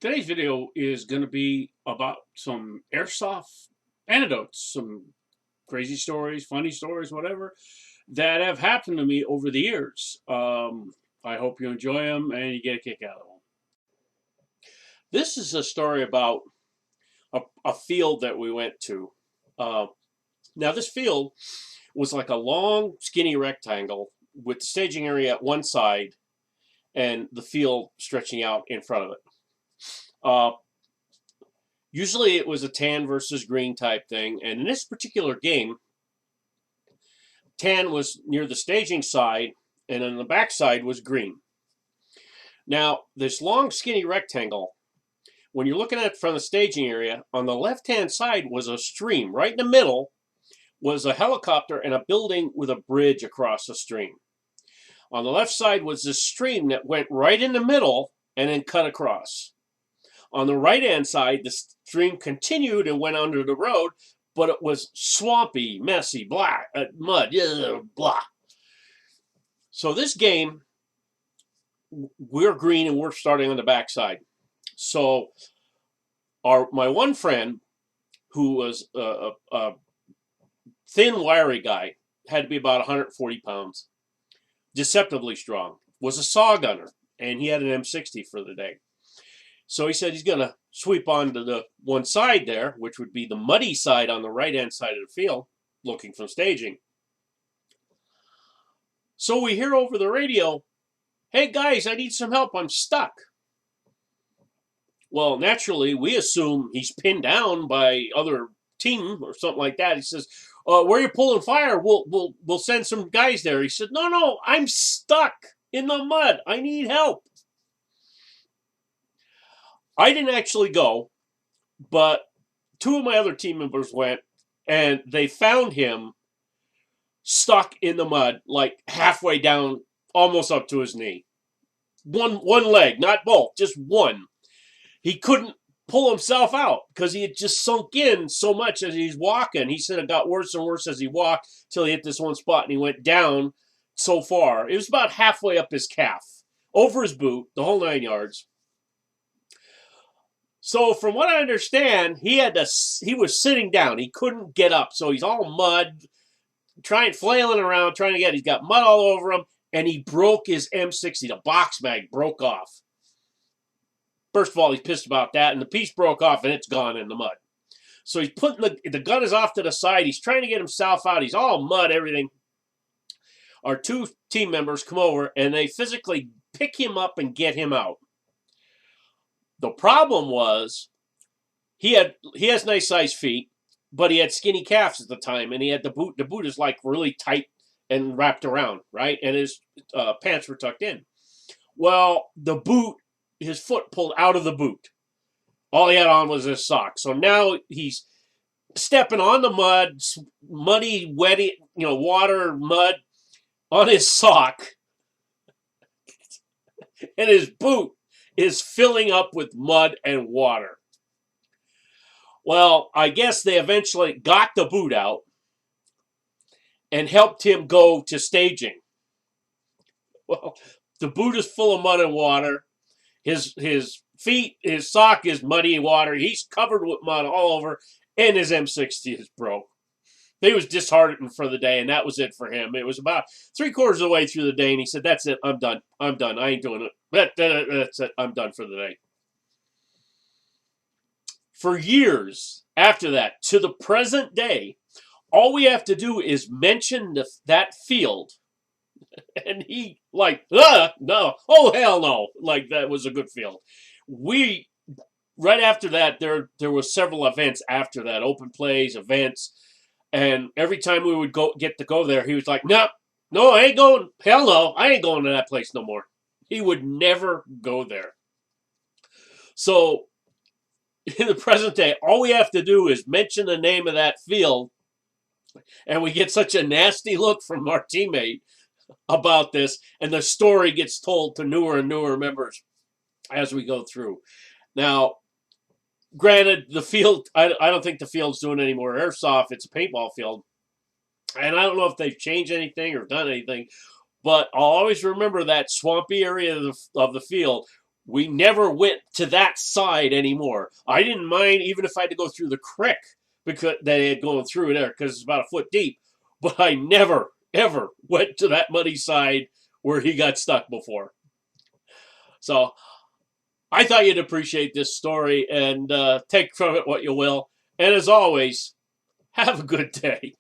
Today's video is going to be about some airsoft anecdotes, some crazy stories, funny stories, whatever, that have happened to me over the years. I hope you enjoy them and you get a kick out of them. This is a story about a field that we went to. Uh, Now, this field was like a long, skinny rectangle with the staging area at one side and the field stretching out in front of it. Uh, Usually it was a tan versus green type thing. And in this particular game, tan was near the staging side, and on the back side was green. Now, this long, skinny rectangle, when you're looking at it from the staging area, on the left-hand side was a stream. Right in the middle was a helicopter and a building with a bridge across the stream. On the left side was this stream that went right in the middle and then cut across. On the right-hand side, the stream continued and went under the road, but it was swampy, messy, black, mud, blah. So this game, we're green and we're starting on the backside. So my one friend, who was a thin, wiry guy, had to be about 140 pounds, deceptively strong, was a saw gunner, and he had an M60 for the day. So he said he's going to sweep onto the one side there, which would be the muddy side on the right-hand side of the field, looking from staging. So we hear over the radio, "Hey guys, I need some help, I'm stuck." Well, naturally, we assume he's pinned down by other team or something like that. He says, "Where you're pulling fire, we'll send some guys there." He said, "No, I'm stuck in the mud. I need help." I didn't actually go, but two of my other team members went, and they found him stuck in the mud, like halfway down, almost up to his knee. One leg, not both, just one. He couldn't pull himself out because he had just sunk in so much as he's walking. He said it got worse and worse as he walked till he hit this one spot and he went down so far. It was about halfway up his calf, over his boot, the whole 9 yards. So from what I understand, he was sitting down. He couldn't get up. So he's all mud, flailing around, trying to get. He's got mud all over him, and he broke his M60. The box mag broke off. First of all, he's pissed about that, and the piece broke off, and it's gone in the mud. So he's putting the gun is off to the side. He's trying to get himself out. He's all mud, everything. Our two team members come over, and they physically pick him up and get him out. The problem was he has nice sized feet, but he had skinny calves at the time, and he had the boot. The boot is like really tight and wrapped around, right? And his pants were tucked in. Well, the boot, his foot pulled out of the boot. All he had on was his sock. So now he's stepping on the mud, muddy, wetty, water, mud on his sock, and his boot is filling up with mud and water. Well, I guess they eventually got the boot out and helped him go to staging. Well, the boot is full of mud and water. His feet, his sock is muddy water. He's covered with mud all over, and his M60 is broke. He was disheartened for the day, and that was it for him. It was about 3/4 of the way through the day, and he said, "That's it. I'm done. I ain't doing it. That's it. I'm done for the day." For years after that, to the present day, all we have to do is mention that field, and he no, oh hell no, like that was a good field. Right after that, there was several events after that, open plays, events. And every time we would get to go there, he was like, "No, I ain't going. Hell no, I ain't going to that place no more." He would never go there. So in the present day, all we have to do is mention the name of that field, and we get such a nasty look from our teammate about this, and the story gets told to newer and newer members as we go through. Now, granted, the field, I don't think the field's doing any more airsoft. It's a paintball field. And I don't know if they've changed anything or done anything, but I'll always remember that swampy area of the field we never went to that side anymore. I didn't mind even if I had to go through the creek because they had gone through there because it's about a foot deep. But I never, ever went to that muddy side where he got stuck before. So I thought you'd appreciate this story and take from it what you will. And as always, have a good day.